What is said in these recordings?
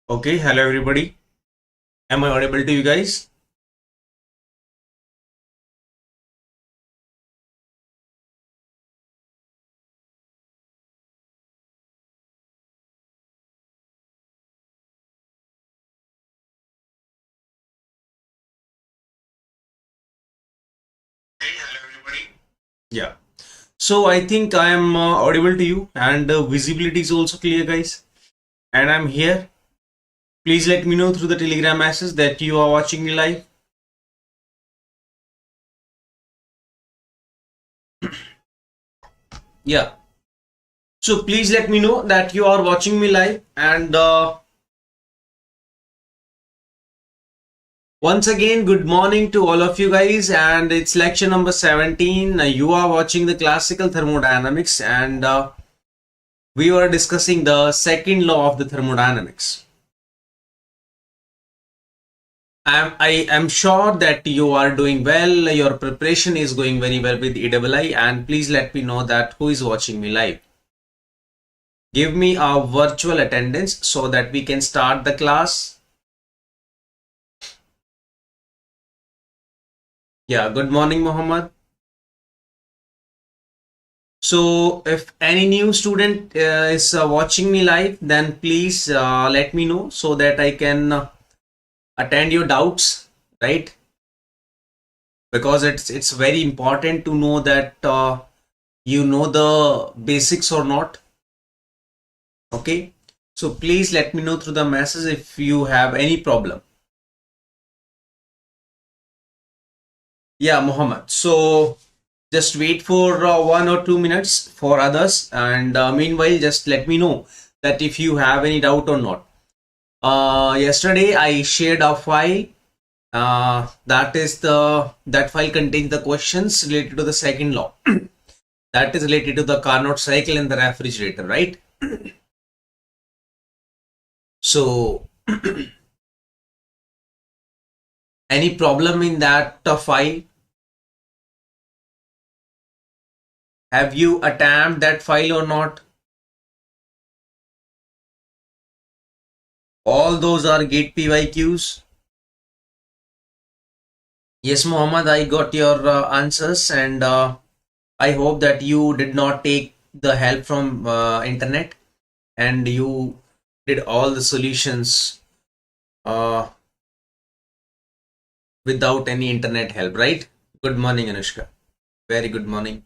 Okay, hello everybody. Am I audible to you guys? Okay, hello everybody. Yeah. So I think I am audible to you and visibility is also clear, guys. And I'm here. Please let me know through the Telegram message that you are watching me live. Yeah. So please let me know that you are watching me live and once again, good morning to all of you guys, and it's lecture number 17. You are watching the classical thermodynamics, and we were discussing the second law of the thermodynamics. I am sure that you are doing well. Your preparation is going very well with EiiDelhi, and please let me know that who is watching me live. Give me a virtual attendance so that we can start the class. Yeah, good morning, Mohammed. So if any new student is watching me live, then please let me know so that I can attend your doubts, right? Because it's very important to know that you know the basics or not. Okay, so please let me know through the message if you have any problem. Yeah, Mohammed. So just wait for 1 or 2 minutes for others, and meanwhile just let me know that if you have any doubt or not. Yesterday I shared a file. That file contains the questions related to the second law. That is related to the Carnot cycle and the refrigerator, right? So any problem in that file? Have you attempted that file or not? All those are GATE PYQs. Yes, Mohammed, I got your answers, and I hope that you did not take the help from internet and you did all the solutions uh, without any internet help, right? Good morning, Anushka. Very good morning.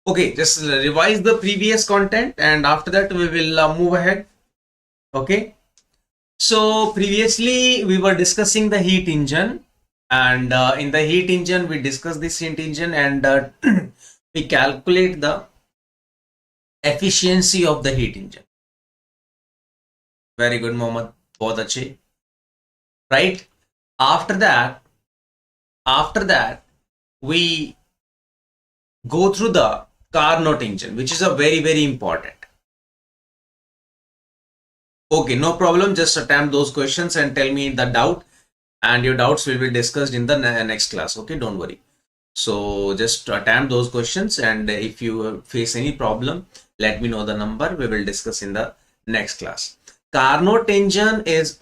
Okay, just revise the previous content, and after that we will move ahead. Okay. So previously we were discussing the heat engine, and in the heat engine we discussed this heat engine, and we calculate the efficiency of the heat engine. Very good, Mohammed. बहुत अच्छे. Right? After that, we go through the Carnot engine, which is a very important. Okay, no problem. Just attempt those questions and tell me the doubt, and your doubts will be discussed in the next class. Okay, don't worry. So just attempt those questions, and if you face any problem, let me know the number. We will discuss in the next class. Carnot engine is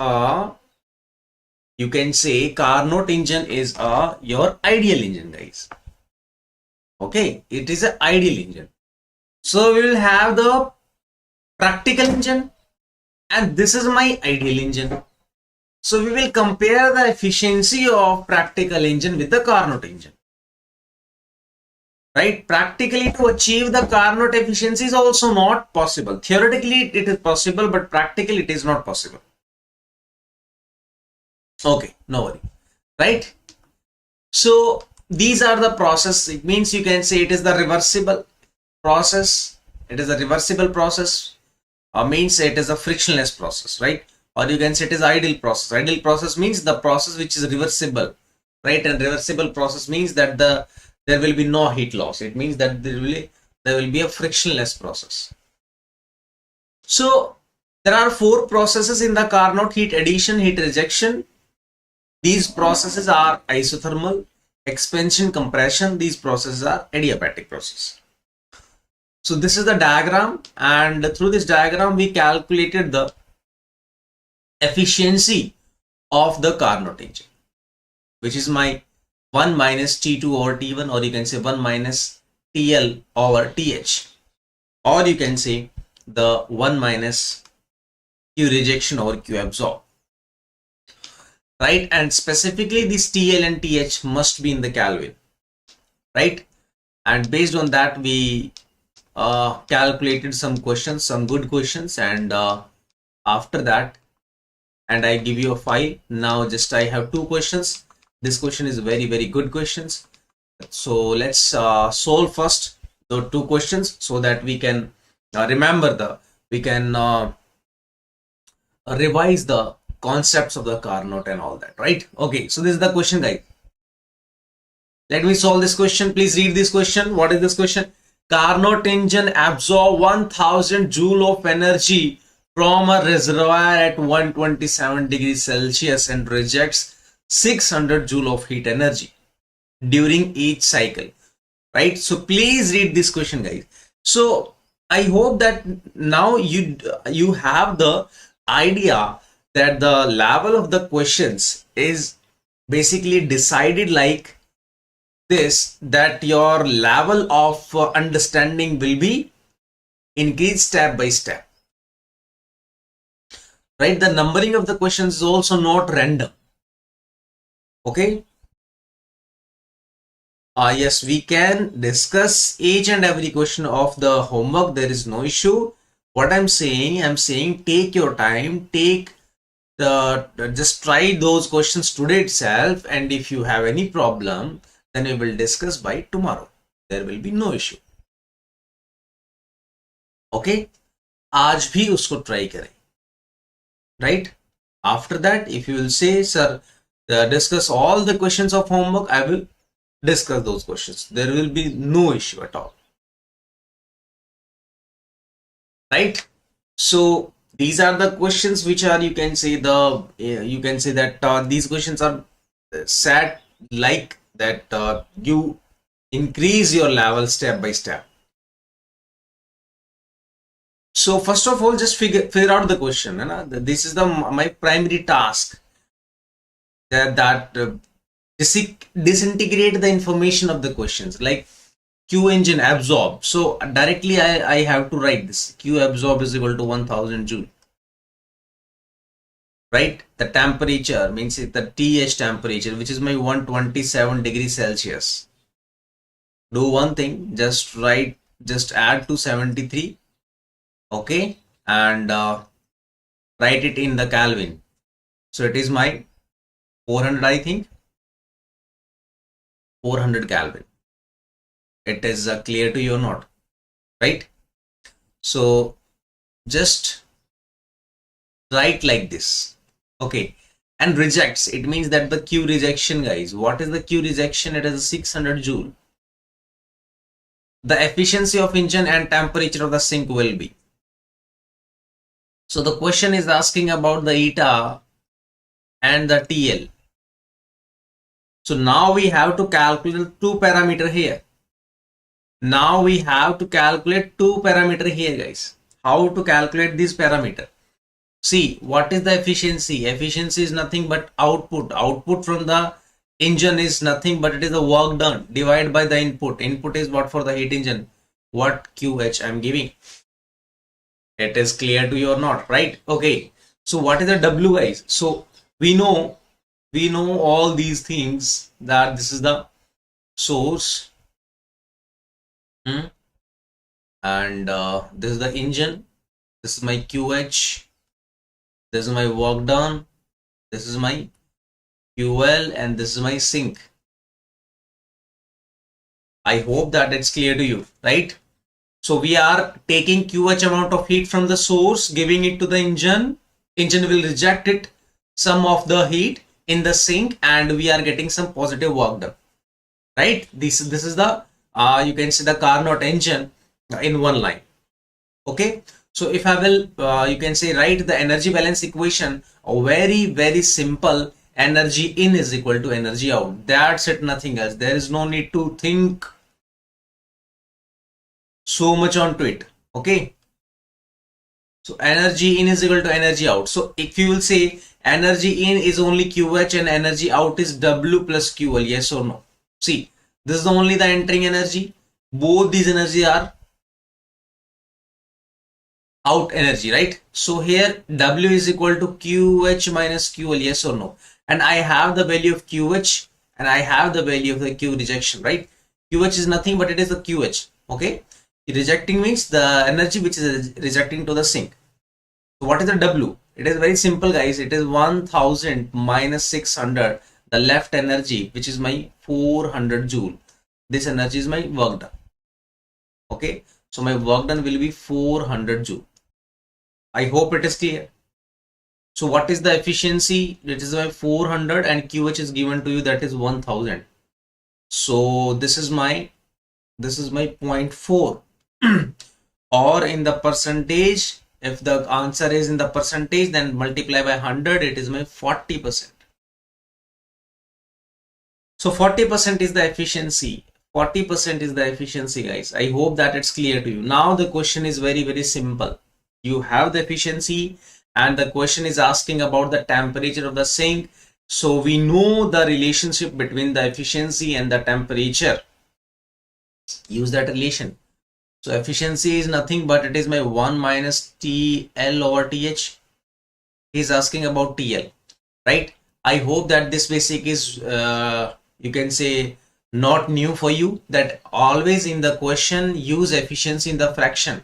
you can say Carnot engine is your ideal engine, guys. Okay, it is an ideal engine. So we will have the practical engine, and this is my ideal engine. So we will compare the efficiency of practical engine with the Carnot engine. Right? Practically, to achieve the Carnot efficiency is also not possible. Theoretically, it is possible, but practically it is not possible. Okay, no worry. Right? So these are the process. It means you can say it is the reversible process. It is a reversible process, means it is a frictionless process, right? Or you can say it is ideal process. Ideal process means the process which is reversible, right? And reversible process means that there will be no heat loss. It means that there will be a frictionless process. So there are 4 processes in the Carnot: heat addition, heat rejection. These processes are isothermal, expansion, compression. These processes are adiabatic process. So this is the diagram, and through this diagram we calculated the efficiency of the Carnot engine, which is my 1 minus T2 over T1, or you can say 1 minus TL over TH, or you can say the 1 minus Q rejection over Q absorb, right? And specifically this TL and TH must be in the Kelvin, right? And based on that we calculated some questions, some good questions, and after that, and I give you a file. Now just I have two questions. This question is very good questions. So let's solve first the two questions so that we can remember we can revise the concepts of the Carnot and all that, right? Okay, so this is the question, guys. Let me solve this question. Please read this question. What is this question? Carnot engine absorb 1000 joule of energy from a reservoir at 127 degrees Celsius and rejects 600 joule of heat energy during each cycle, right? So please read this question, guys. So I hope that now you have the idea that the level of the questions is basically decided like this, that your level of understanding will be increased step by step, right? The numbering of the questions is also not random. Okay. Yes, we can discuss each and every question of the homework. There is no issue. What I'm saying take your time, just try those questions today itself, and if you have any problem, then we will discuss by tomorrow. There will be no issue. Okay, आज भी उसको try करें, right? After that, if you will say, sir, discuss all the questions of homework, I will discuss those questions. There will be no issue at all, right? So these are the questions which are, you can say that these questions are set like that you increase your level step by step. So first of all, just figure out the question. This is my primary task, that disintegrate the information of the questions, like Q engine absorb. So directly I have to write this. Q absorb is equal to 1000 joule, right? The temperature means the TH temperature, which is my 127 degrees Celsius. Do one thing, just add to 73, okay, and write it in the Kelvin. So it is my 400, I think 400 Kelvin. It is clear to you or not, right? So just write like this, okay. And rejects, it means that the Q rejection, guys. What is the Q rejection? It is 600 joule. The efficiency of engine and temperature of the sink will be. So the question is asking about the eta and the TL. So now we have to calculate two parameter here. Now we have to calculate two parameter here, guys. How to calculate this parameter? See, what is the efficiency? Efficiency is nothing but output. Output from the engine is nothing but it is the work done divided by the input. Input is what for the heat engine? What QH I'm giving. It is clear to you or not, right? Okay. So what is the W, guys? So we know all these things, that this is the source, and this is the engine, this is my QH, this is my work done, this is my QL, and this is my sink. I hope that it's clear to you, right? So we are taking QH amount of heat from the source, giving it to the engine. Engine will reject it, some of the heat in the sink, and we are getting some positive work done, right? This is the you can see the Carnot engine in one line. Okay, so if I will you can say write the energy balance equation, a very simple. Energy in is equal to energy out. That's it, nothing else. There is no need to think So much onto it. Okay. So energy in is equal to energy out. So if you will say energy in is only QH and energy out is W plus QL, yes or no? See, this is only the entering energy. Both these energy are out energy, right? So here W is equal to QH minus QL, yes or no? And I have the value of QH and I have the value of the Q rejection, right? QH is nothing but it is the QH, okay? Rejecting means the energy which is rejecting to the sink. So what is the W? It is very simple, guys. It is 1000 minus 600, the left energy, which is my 400 joule. This energy is my work done. Okay. So my work done will be 400 joule. I hope it is clear. So what is the efficiency? It is my 400 and QH is given to you, that is 1000. So this is my 0.4 or in the percentage. If the answer is in the percentage, then multiply by 100, it is my 40%. So 40% is the efficiency. 40% is the efficiency, guys. I hope that it's clear to you. Now the question is very, very simple. You have the efficiency and the question is asking about the temperature of the sink. So we know the relationship between the efficiency and the temperature. Use that relation. So efficiency is nothing but it is my 1 minus TL over TH. He is asking about TL, right? I hope that this basic is, you can say, not new for you, that always in the question use efficiency in the fraction,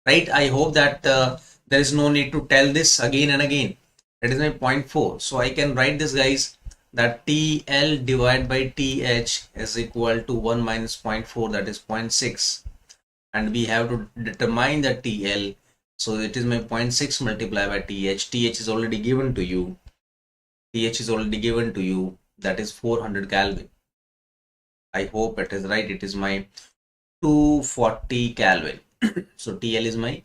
right? I hope that there is no need to tell this again and again. That is my 0.4. So I can write this, guys, that TL divided by TH is equal to 1 minus 0.4, that is 0.6. And we have to determine the TL. So it is my 0.6 multiplied by TH. TH is already given to you. TH is already given to you. That is 400 Kelvin. I hope it is right. It is my 240 Kelvin. So TL is my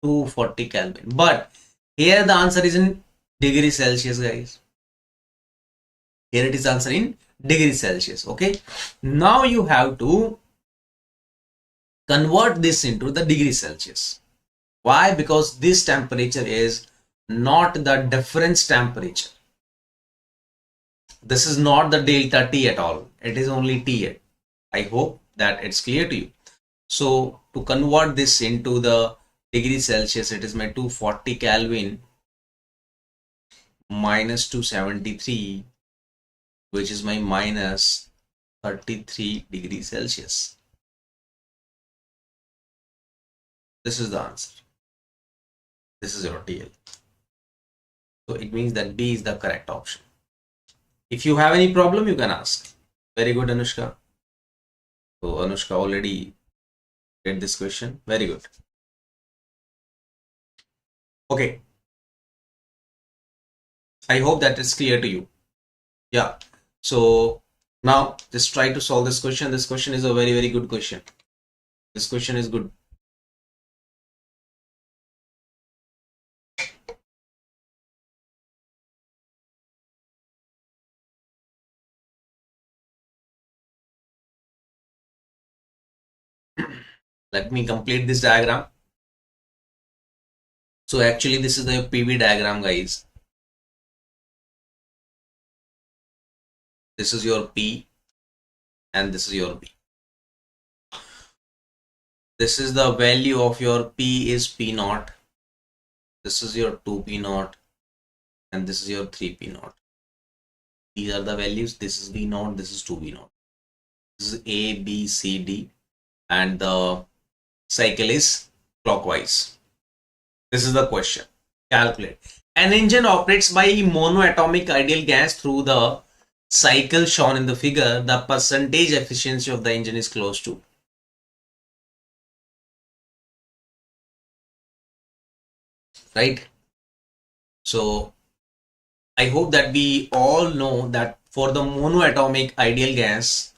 240 Kelvin. But here the answer is in degree Celsius, guys. Here it is answer in degree Celsius. Okay. Now you have to convert this into the degree Celsius. Why? Because this temperature is not the difference temperature. This is not the delta T at all. It is only T. I hope that it's clear to you. So to convert this into the degree Celsius, it is my 240 Kelvin minus 273, which is my minus 33 degrees Celsius. This is the answer. This is your TL. So it means that B is the correct option. If you have any problem, you can ask. Very good, Anushka. So Anushka already did this question. Very good. Okay. I hope that is clear to you. Yeah. So now just try to solve this question. This question is a very, very good question. This question is good. Let me complete this diagram. So actually this is the PV diagram, guys. This is your P and this is your B. This is the value of your P is P naught. This is your 2P naught and this is your 3P naught. These are the values. This is V naught, this is 2V naught. This is A, B, C, D, and the cycle is clockwise. This is the question. Calculate. An engine operates by monoatomic ideal gas through the cycle shown in the figure. The percentage efficiency of the engine is close to. Right? So I hope that we all know that for the monoatomic ideal gas,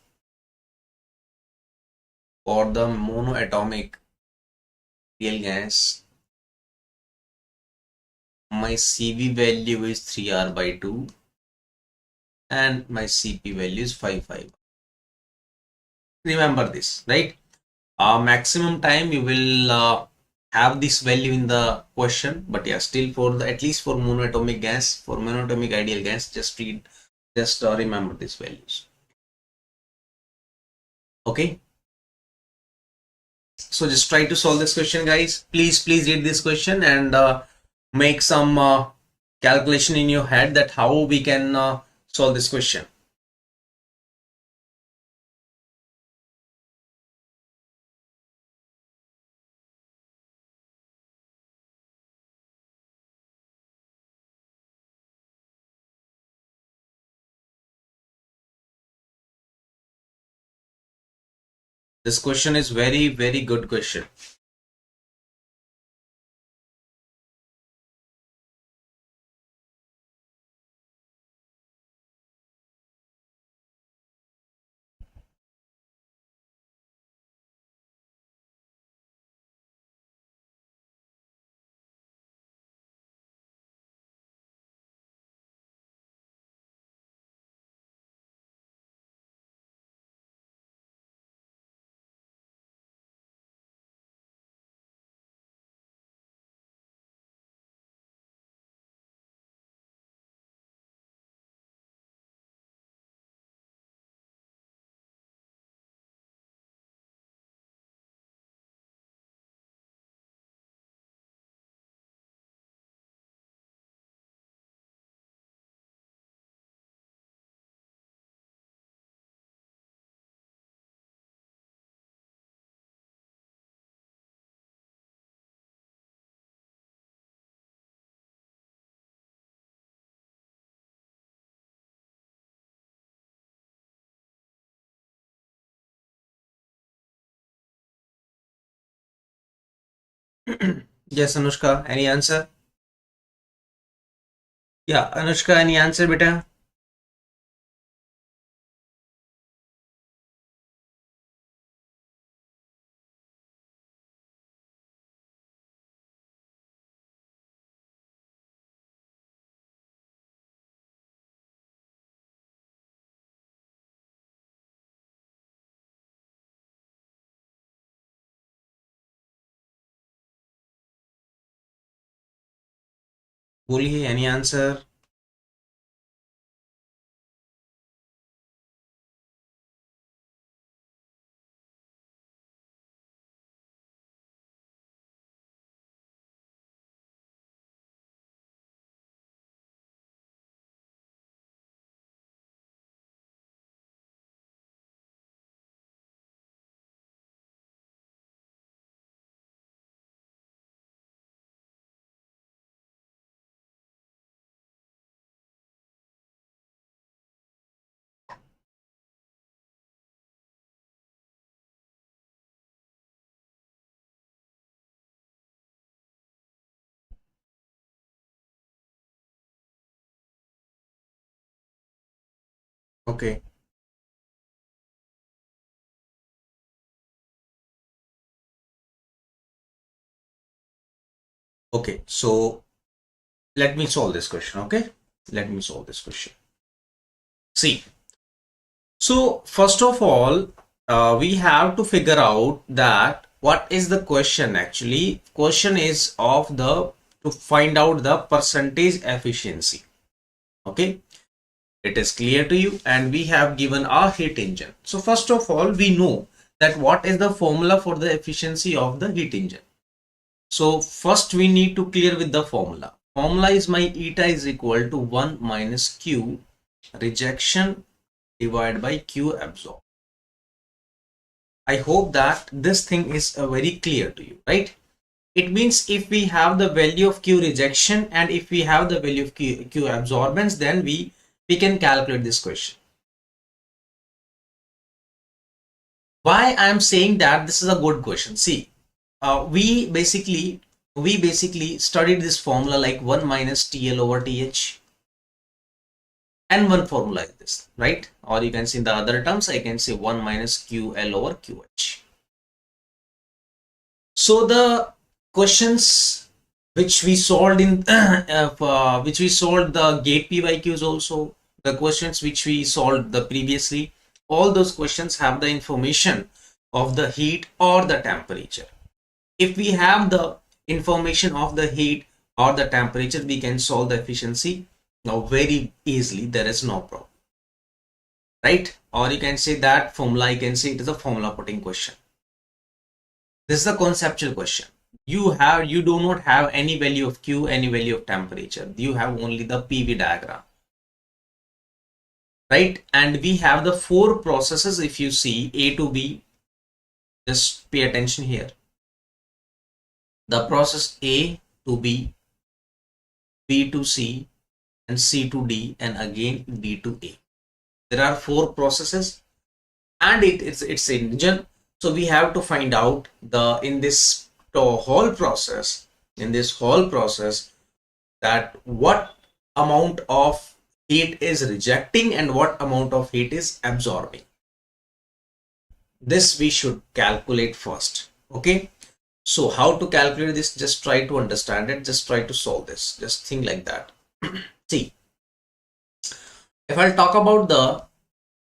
my CV value is 3R by 2 and my CP value is 55. Remember this, right? maximum time you will have this value in the question, but yeah, still for the at least for monoatomic gas, for monoatomic ideal gas, just remember these values. Okay, so just try to solve this question, guys. Please read this question and make some calculation in your head that how we can solve this question. This question is very good question. Yes, Anushka, any answer? Yeah, Anushka, any answer, beta? बोलिए, any answer? Okay, okay. So let me solve this question. Okay, let me solve this question. See, so first of all, we have to figure out that what is the question actually. Question is of the to find out the percentage efficiency. Okay, it is clear to you, and we have given our heat engine. So first of all, we know that what is the formula for the efficiency of the heat engine. So first we need to clear with the formula. Formula is my eta is equal to 1 minus Q rejection divided by Q absorb. I hope that this thing is very clear to you, right? It means if we have the value of Q rejection and if we have the value of Q absorbance, then we can calculate this question. Why I am saying that this is a good question? See, we basically studied this formula like 1 minus TL over TH, and one formula is this, right? Or you can see in the other terms, I can say 1 minus QL over QH. So the questions which we solved in which we solved the GATE PYQs also, the questions which we solved the previously, all those questions have the information of the heat or the temperature. If we have the information of the heat or the temperature, we can solve the efficiency now very easily. There is no problem, right? Or you can say that formula, you can say it is a formula putting question. This is a conceptual question. You do not have any value of Q, any value of temperature. You have only the PV diagram, right? And we have the 4 processes. If you see A to B, just pay attention here. The process A to B, B to C, and C to D, and again D to A. There are 4 processes, and it's an engine. So we have to find out in this whole process, that what amount of heat is rejecting and what amount of heat is absorbing. This we should calculate first. Okay. So how to calculate this? Just try to understand it. Just try to solve this. Just think like that. See, if I'll talk about the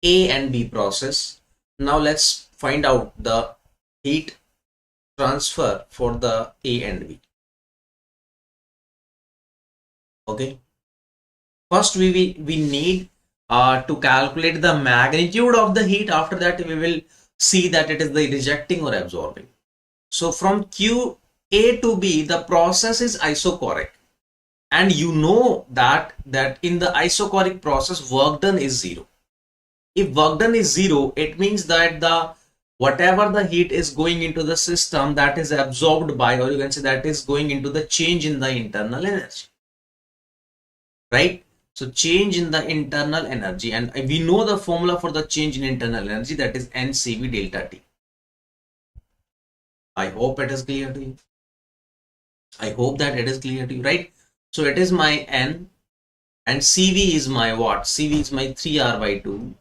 A and B process, now let's find out the heat transfer for the A and B. Okay. First, we need to calculate the magnitude of the heat. After that, we will see that it is the rejecting or absorbing. So from Q A to B, the process is isochoric, and you know that in the isochoric process, work done is 0. If work done is 0, it means that whatever the heat is going into the system, that is absorbed by, or you can say that is going into the change in the internal energy, right? So change in the internal energy, and we know the formula for the change in internal energy, that is NCV delta T. I hope it is clear to you. I hope that it is clear to you, right? So it is my N, and CV is my what? CV is my 3R by 2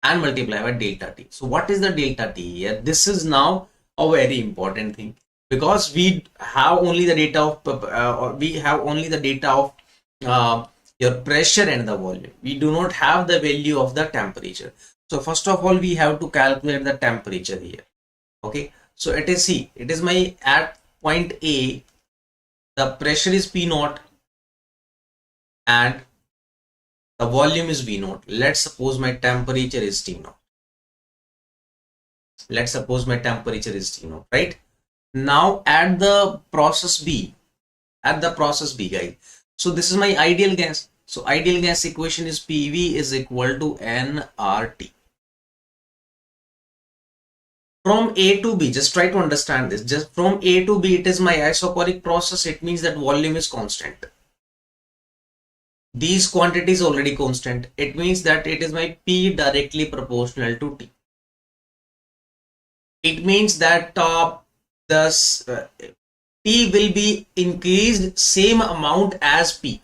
and multiply by delta T. So what is the delta T here? This is now a very important thing, because we have only the data of your pressure and the volume. We do not have the value of the temperature. So first of all, we have to calculate the temperature here. Okay, so it is C. It is my at point A, the pressure is P naught and the volume is V naught. Let's suppose my temperature is T naught. Let's suppose my temperature is T naught, right? Now at the process B, guys. So this is my ideal gas. So ideal gas equation is PV is equal to nRT. From A to B, just try to understand this. Just from A to B, it is my isochoric process. It means that volume is constant. These quantities already constant. It means that it is my P directly proportional to T. It means that T will be increased same amount as P.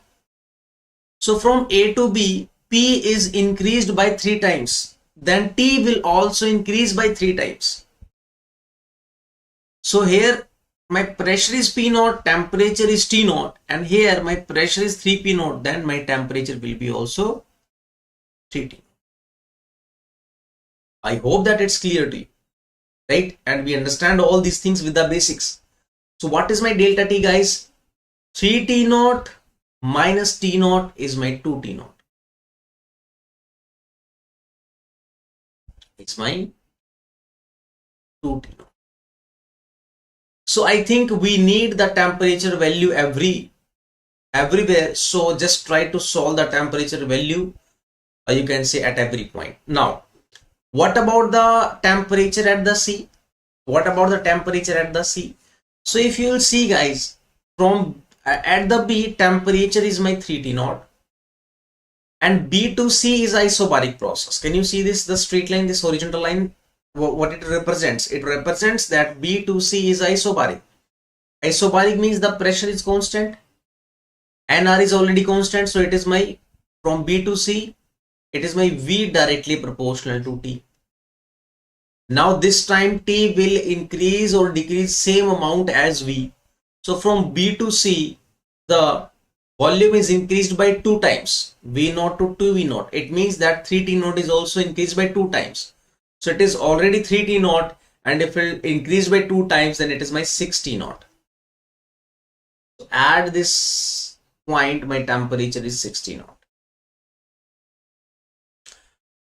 So from A to B, P is increased by 3 times. Then T will also increase by 3 times. So here my pressure is P naught, temperature is T naught, and here my pressure is 3P naught, then my temperature will be also 3T. I hope that it's clear to you, right? And we understand all these things with the basics. So what is my delta T, guys? 3T naught minus T naught is my 2T naught. It's my 2T naught. So I think we need the temperature value everywhere. So just try to solve the temperature value, or you can say at every point. Now, what about the temperature at the C? What about the temperature at the C? So if you will see, guys, from at the B, temperature is my 3T naught, and B to C is isobaric process. Can you see this, the straight line, this horizontal line? What it represents? It represents that B to C is isobaric. Isobaric means the pressure is constant, NR is already constant, so it is my, from B to C, it is my V directly proportional to T. Now this time T will increase or decrease same amount as V. So from B to C, the volume is increased by 2 times, V naught to 2V naught. It means that 3T naught is also increased by 2 times. So it is already 3 T naught, and if it increase by 2 times, then it is my 6 T naught. So at this point, my temperature is 6 T naught.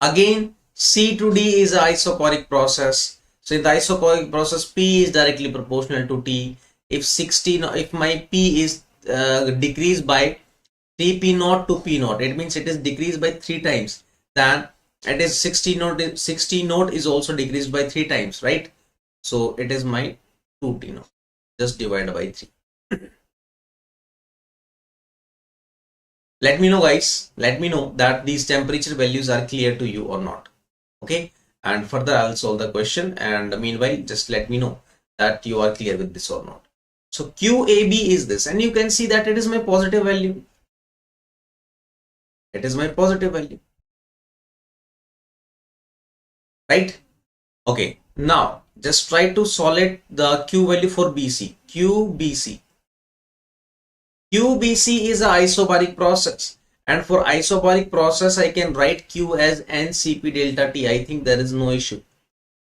Again, C to D is an isochoric process. So in the isochoric process, P is directly proportional to T. If 60, if my P is decreased by 3 P naught to P naught, it means it is decreased by 3 times. Then it is 60 naught. 60 naught is also decreased by 3 times, right? So it is my 2 T naught. Just divide by 3. Let me know, guys. Let me know that these temperature values are clear to you or not. Okay, and further I'll solve the question, and meanwhile just let me know that you are clear with this or not. So QAB is this, and you can see that it is my positive value. It is my positive value, right? Okay, now just try to solve it, the Q value for BC. QBC is a isobaric process, and for isobaric process I can write Q as NCP delta T. I think there is no issue.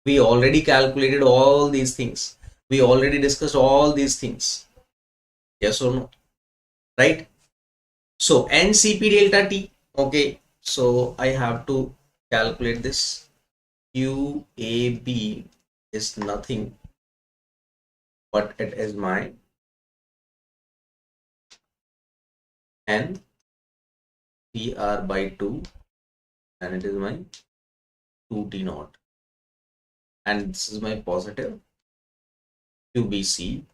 We already calculated all these things. We already discussed all these things. Yes or no? Right? So NCP delta T. Okay. So I have to calculate this. QAB is nothing but it is my N PR by 2, and it is my 2 T naught. And this is my positive QBC.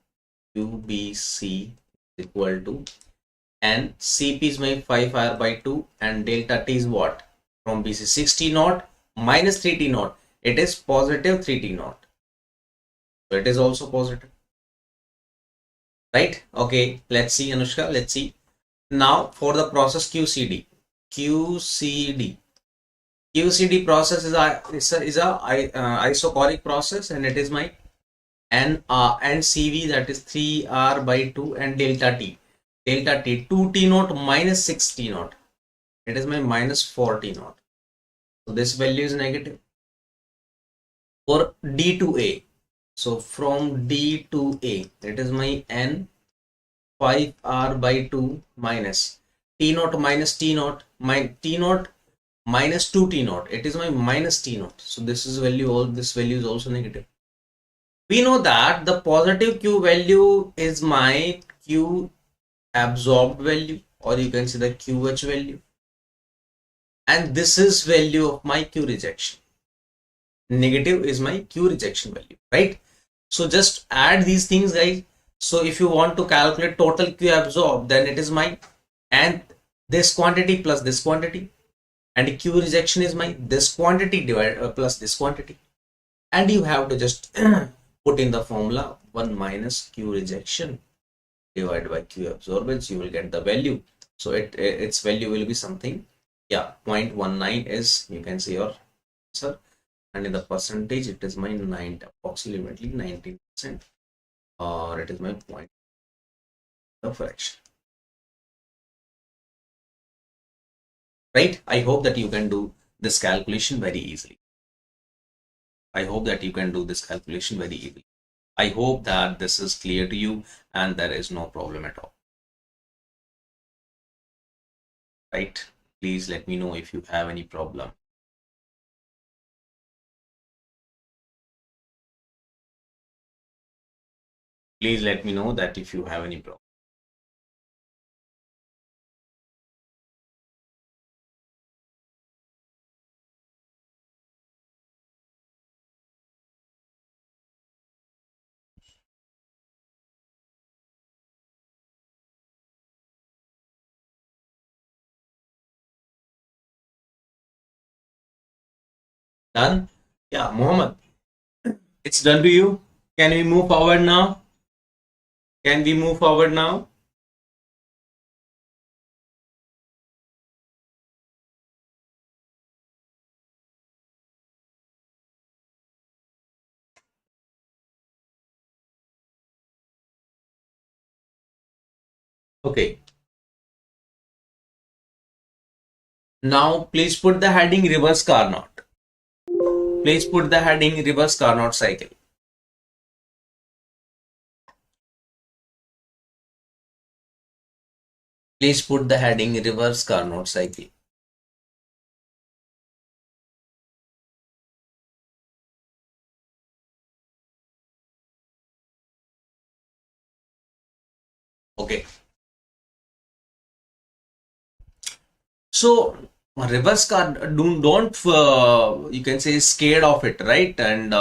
QBC is equal to, and CP is my 5R by 2, and delta T is what? From BC 60 naught minus 3 T naught. It is positive 3 T naught. So it is also positive. Right? Okay. Let's see, Anushka. Let's see. Now for the process QCD. QCD process is a isochoric process, and it is my NCV, that is 3R by 2, and delta T. Delta T 2 T naught minus 6 T naught. It is my minus 4 T naught. So this value is negative. For D to A. So from D to A, it is my N 5R by 2 minus T naught minus T naught, my T naught minus 2 T naught. It is my minus T naught. So this is value, all this value is also negative. We know that the positive Q value is my Q absorbed value, or you can say the QH value, and this is value of my Q rejection. Negative is my Q rejection value, right? So just add these things, guys. So if you want to calculate total Q absorbed, then it is my, and this quantity plus this quantity, and Q rejection is my this quantity divided plus this quantity, and you have to just put in the formula 1 minus Q rejection divided by Q absorbance. You will get the value. So its value will be something, yeah, 0.19 is, you can see your answer, and in the percentage it is my 9, approximately 19%, or it is my point of fraction. Right? I hope that you can do this calculation very easily. I hope that you can do this calculation very easily. I hope that this is clear to you and there is no problem at all. Right? Please let me know if you have any problem. Please let me know that if you have any problem. Done? Yeah, Mohammed, it's done to you. Can we move forward now? Can we move forward now? Okay. Now please put the heading reverse Carnot. Please put the heading reverse Carnot cycle. Please put the heading reverse Carnot cycle. Okay. So reverse Carnot, don't you can say scared of it, right? And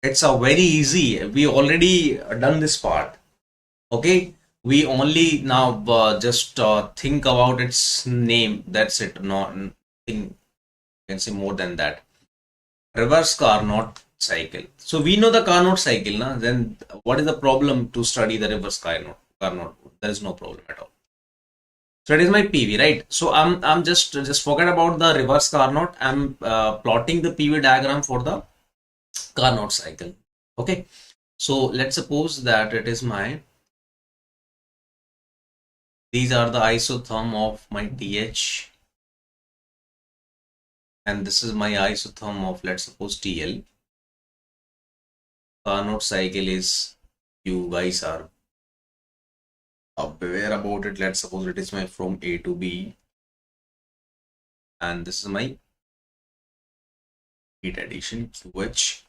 it's a very easy. We already done this part. Okay. We only now just think about its name. That's it. Not nothing. You can say more than that. Reverse Carnot cycle. So we know the Carnot cycle, na? Then what is the problem to study the reverse Carnot? There is no problem at all. So it is my PV, right? So I'm just forget about the reverse Carnot. I'm plotting the PV diagram for the Carnot cycle. Okay. So let's suppose that it is my, these are the isotherm of my TH, and this is my isotherm of, let's suppose, TL. Carnot cycle is, you guys are aware about it. Let's suppose it is my from A to B, and this is my heat addition QH.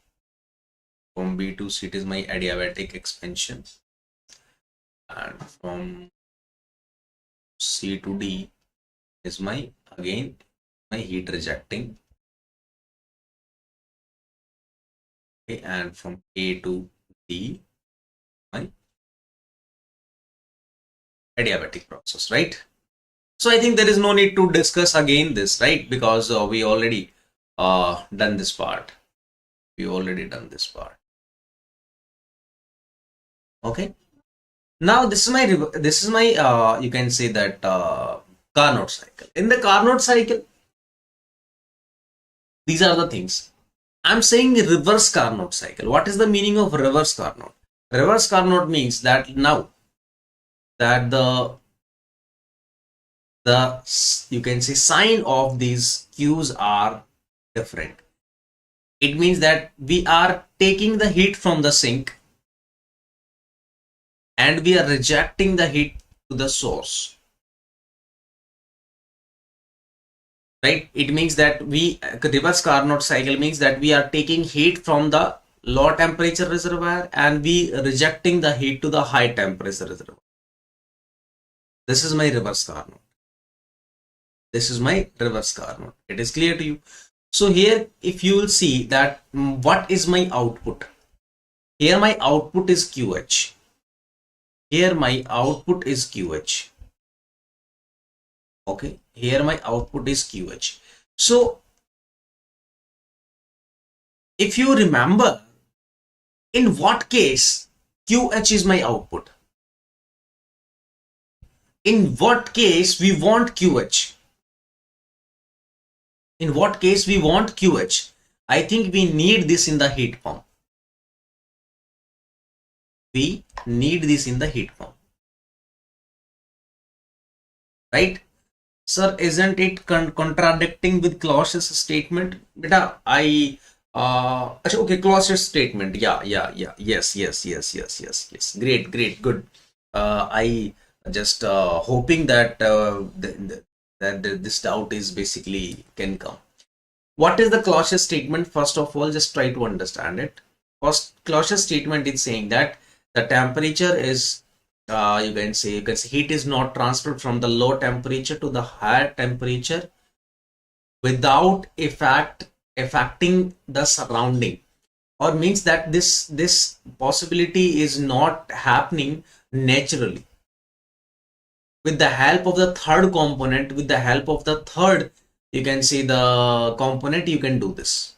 From B to C, it is my adiabatic expansion, and from C to D is my, again, my heat rejecting. Okay, and from A to D, my adiabatic process, right? So I think there is no need to discuss again this, right? Because we already done this part. We already done this part. Okay. Now this is my you can say that Carnot cycle. In the Carnot cycle, these are the things. I'm saying reverse Carnot cycle. What is the meaning of reverse Carnot? Reverse Carnot means that now that the you can say sign of these Q's are different. It means that we are taking the heat from the sink and we are rejecting the heat to the source, right? It means that we, reverse Carnot cycle means that we are taking heat from the low temperature reservoir and we rejecting the heat to the high temperature reservoir. This is my reverse Carnot. This is my reverse Carnot. It is clear to you. So here, if you will see that what is my output? Here my output is QH. Here my output is QH. Okay. Here my output is QH. So if you remember, in what case QH is my output? In what case we want QH? In what case we want QH? I think we need this in the heat pump. We need this in the heat pump. Right? Sir, isn't it contradicting with Clause's statement? Beta, okay, Clause's statement. Yeah. Yes. Great, good. I just hoping that that this doubt is basically can come. What is the Clause's statement? First of all, just try to understand it. First, Clause's statement is saying that the temperature is you can say heat is not transferred from the low temperature to the higher temperature without affecting the surrounding, or means that this possibility is not happening naturally. With the help of the third component, with the help of the third, you can see the component, you can do this,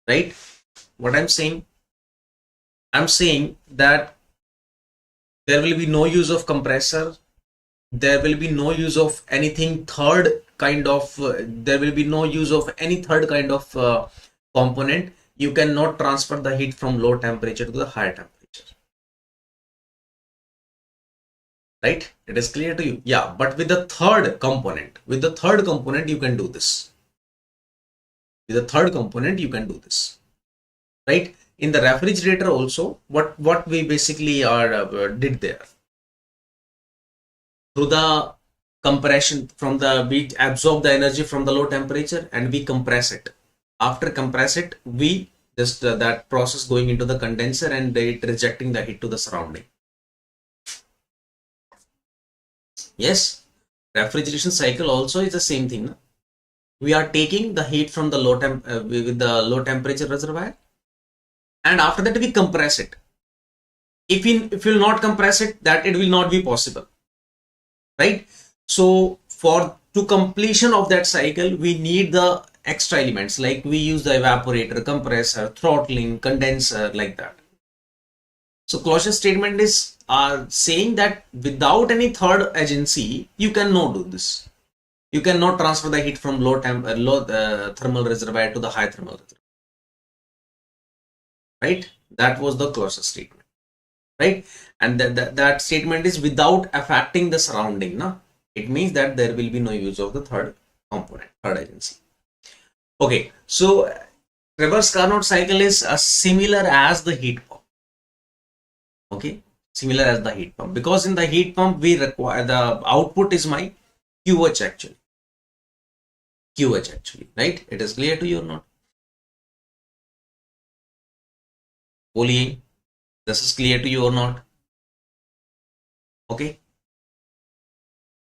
right? What I'm saying that there will be no use of compressor, there will be no use of anything third kind of there will be no use of any third kind of component. You cannot transfer the heat from low temperature to the higher temperature. right? It is clear to you? Yeah, but with the third component, you can do this. With the third component, you can do this, right? In the refrigerator also, what we basically did there, through the compression, from the we absorb the energy from the low temperature and we compress it. After compress it, we just that process going into the condenser and it rejecting the heat to the surrounding. Yes, refrigeration cycle also is the same thing. No? We are taking the heat from the with the low temperature reservoir, and after that we compress it. If we will not compress it, that it will not be possible, right? So for to completion of that cycle, we need the extra elements, like we use the evaporator, compressor, throttling, condenser, like that. So closure statement is saying that without any third agency, you cannot do this. You cannot transfer the heat from low thermal reservoir to the high thermal reservoir, right? That was the closure statement, right? And that statement is without affecting the surrounding. No? It means that there will be no use of the third component, third agency. Okay, so reverse Carnot cycle is similar as the heat pump. Okay, similar as the heat pump, because in the heat pump we require the output is my QH actually. QH actually, right? It is clear to you or not? Bullying, this is clear to you or not? Okay.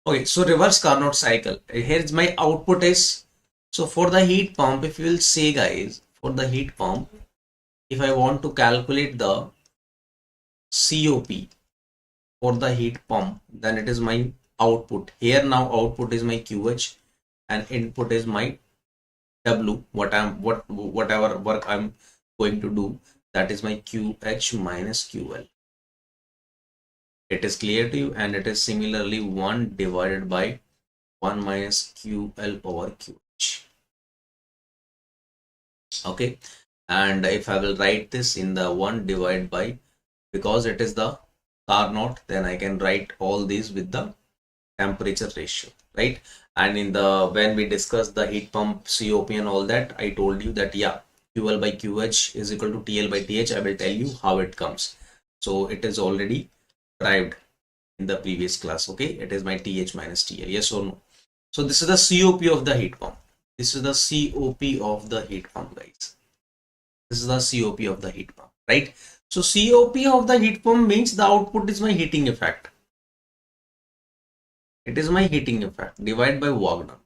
Okay, so reverse Carnot cycle. Here is my output is, so for the heat pump, if you will say guys, for the heat pump, if I want to calculate the COP for the heat pump, then it is my output. Here now output is my QH and input is my W, whatever work I'm going to do, that is my QH minus QL. It is clear to you, and it is similarly 1 divided by 1 minus QL over QH. Okay, and if I will write this in the 1 divided by, because it is the Carnot, then I can write all these with the temperature ratio, right? And in the when we discussed the heat pump COP and all that, I told you that yeah, QL by QH is equal to TL by TH. I will tell you how it comes. So it is already derived in the previous class. Okay, it is my TH minus TL. Yes or no? So this is the COP of the heat pump. This is the COP of the heat pump, guys. This is the COP of the heat pump, right? So COP of the heat pump means the output is my heating effect. It is my heating effect divided by work done.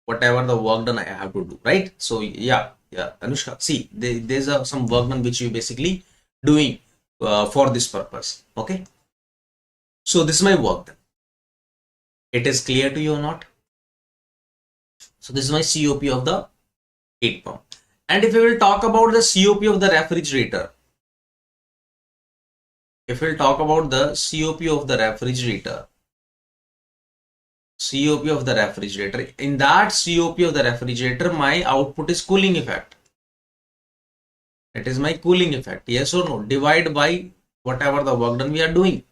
Whatever the work done I have to do, right? So yeah, Anushka, see, there's some work done which you basically doing for this purpose. Okay. So this is my work done. It is clear to you or not? So this is my COP of the heat pump. And if we will talk about the COP of the refrigerator, if we'll talk about the COP of the refrigerator, in that COP of the refrigerator, my output is cooling effect. It is my cooling effect, yes or no? Divide by whatever the work done we are doing.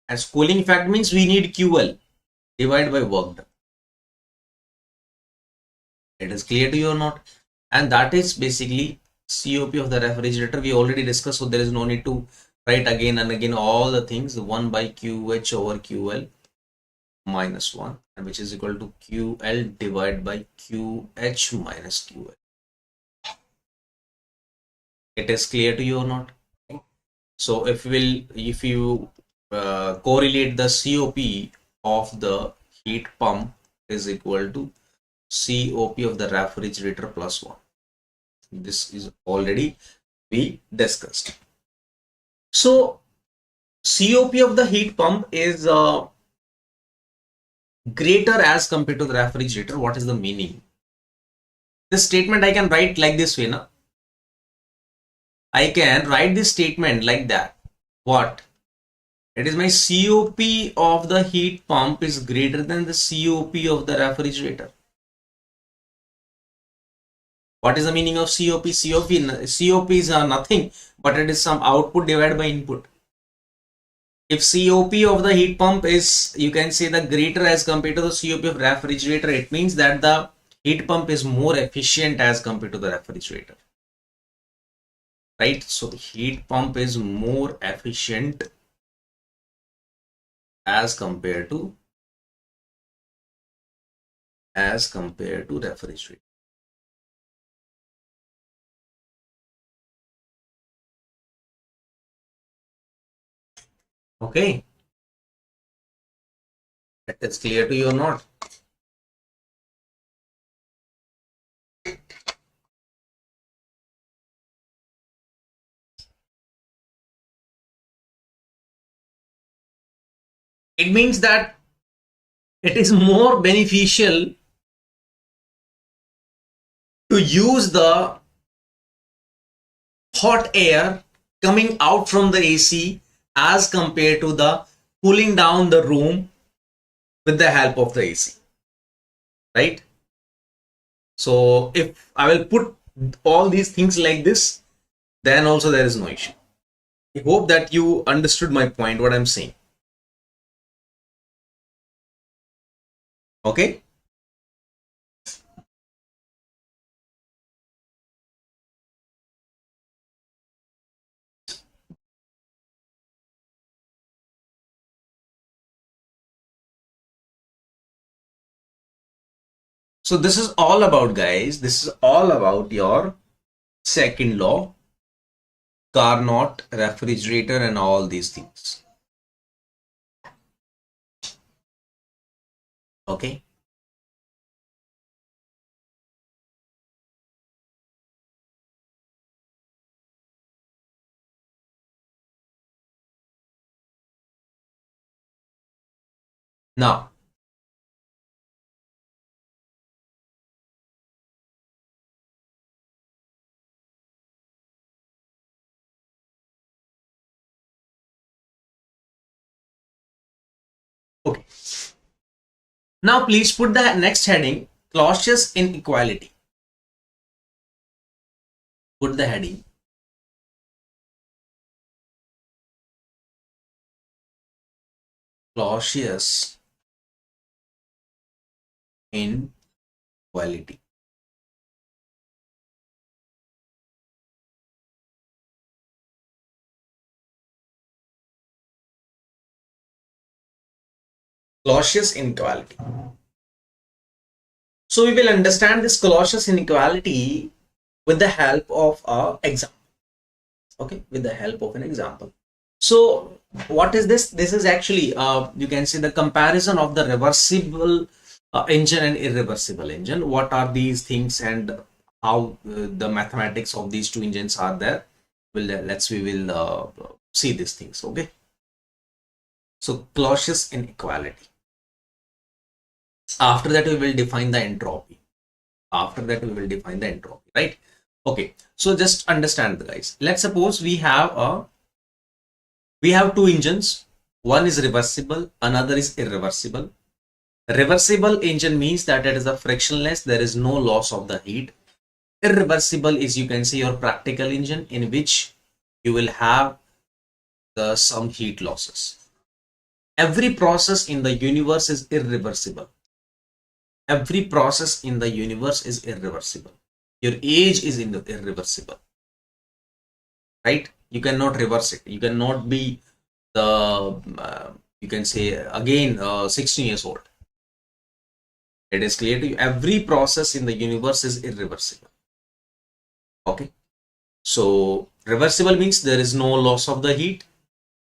As cooling effect means we need QL, divide by work done. It is clear to you or not? And that is basically COP of the refrigerator. We already discussed, so there is no need to write again and again all the things. 1 by QH over QL minus 1, and which is equal to QL divided by QH minus QL. It is clear to you or not? So if you correlate the COP of the heat pump is equal to COP of the refrigerator plus 1. This is already we discussed. So COP of the heat pump is greater as compared to the refrigerator. What is the meaning? This statement I can write like this way, na? I can write this statement like that. What? It is my COP of the heat pump is greater than the COP of the refrigerator. What is the meaning of COP? COP is nothing, but it is some output divided by input. If COP of the heat pump is, you can say, the greater as compared to the COP of refrigerator, it means that the heat pump is more efficient as compared to the refrigerator, right? So the heat pump is more efficient as compared to refrigerator. Okay, that is clear to you or not? It means that it is more beneficial to use the hot air coming out from the AC as compared to the cooling down the room with the help of the AC, right? So if I will put all these things like this, then also there is no issue. I hope that you understood my point, what I'm saying. Okay. So this is all about, guys, this is all about your second law, Carnot, refrigerator, and all these things. Okay. Now, okay. Now please put the next heading, Clausius inequality. Put the heading, Clausius inequality. Clausius inequality. So we will understand this Clausius inequality with the help of an example. Okay, with the help of an example. So what is this? This is actually, you can see the comparison of the reversible engine and irreversible engine. What are these things and how the mathematics of these two engines are there? We will see these things. Okay. So Clausius inequality. After that, we will define the entropy. Right? Okay. So just understand, guys. Let's suppose we have two engines. One is reversible, another is irreversible. Reversible engine means that it is a frictionless, there is no loss of the heat. Irreversible is, you can say, your practical engine in which you will have some heat losses. Every process in the universe is irreversible. Every process in the universe is irreversible. Your age is irreversible, right? You cannot reverse it. You cannot be you can say again 16 years old. It is clear to you. Every process in the universe is irreversible. Okay. So reversible means there is no loss of the heat,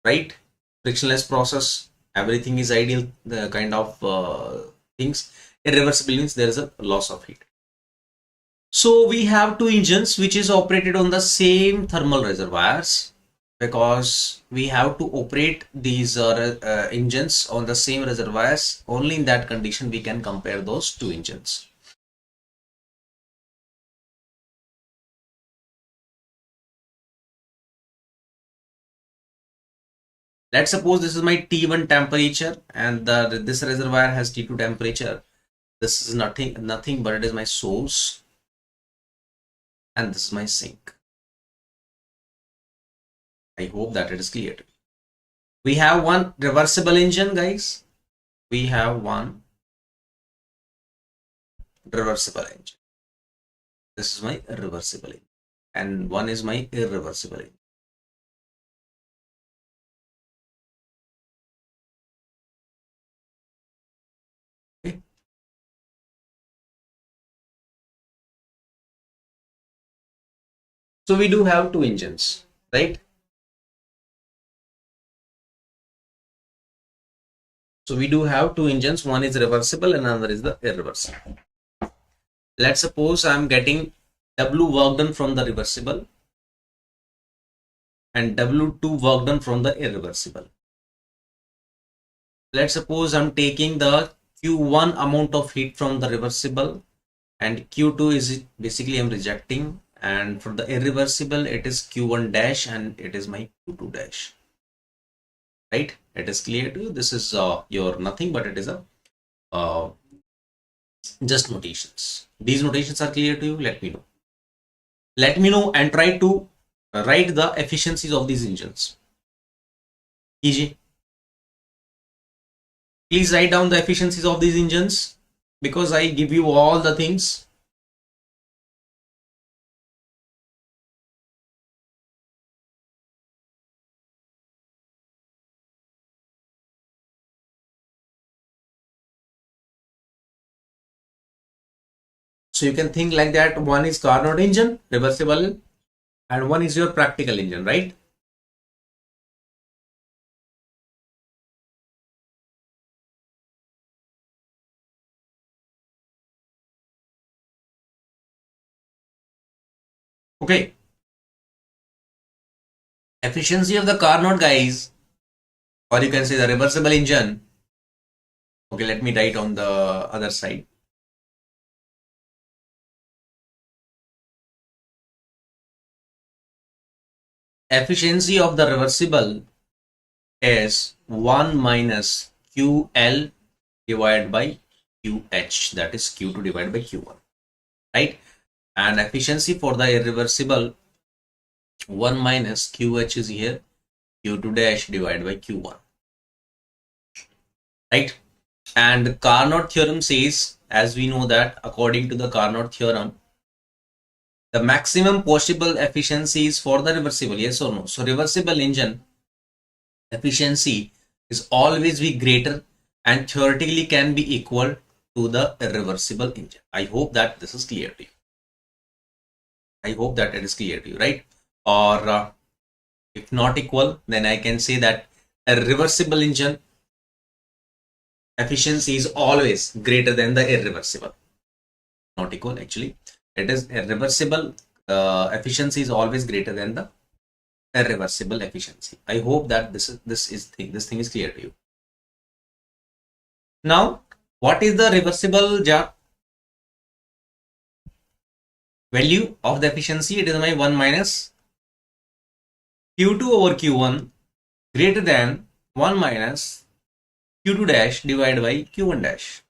right? Frictionless process, everything is ideal, the kind of things. Irreversible means there is a loss of heat. So we have two engines which is operated on the same thermal reservoirs, because we have to operate these engines on the same reservoirs. Only in that condition we can compare those two engines. Let's suppose this is my T1 temperature and this reservoir has T2 temperature. This is nothing but it is my source and this is my sink. I hope that it is clear to you. We have one reversible engine, guys. We have one reversible engine. This is my reversible engine, and one is my irreversible engine. Okay. So we do have two engines, right? So we do have two engines. One is reversible and another is the irreversible. Let's suppose I'm getting W work done from the reversible and W2 work done from the irreversible. Let's suppose I'm taking the Q1 amount of heat from the reversible and Q2 is basically I'm rejecting, and for the irreversible it is Q1 dash and it is my Q2 dash, right? It is clear to you. This is your nothing but it is a just notations. These notations are clear to you. Let me know and try to write the efficiencies of these engines. Easy. Please write down the efficiencies of these engines because I give you all the things. So you can think like that. One is Carnot engine, reversible, and one is your practical engine, right? Okay. Efficiency of the Carnot, guys, or you can say the reversible engine. Okay, let me write on the other side. Efficiency of the reversible is 1 minus QL divided by QH, that is Q2 divided by Q1, right? And efficiency for the irreversible 1 minus QH is here, Q2 dash divided by Q1, right? And Carnot theorem says, as we know that according to the Carnot theorem, the maximum possible efficiency is for the reversible, yes or no? So reversible engine efficiency is always be greater and theoretically can be equal to the irreversible engine. I hope that this is clear to you. I hope that it is clear to you, right? Or if not equal, then I can say that a reversible engine efficiency is always greater than the irreversible. Not equal, actually. It is irreversible efficiency is always greater than the irreversible efficiency. I hope that this thing is clear to you. Now, what is the reversible value of the efficiency? It is my 1 minus Q2 over Q1 greater than 1 minus Q2 dash divided by Q1 dash.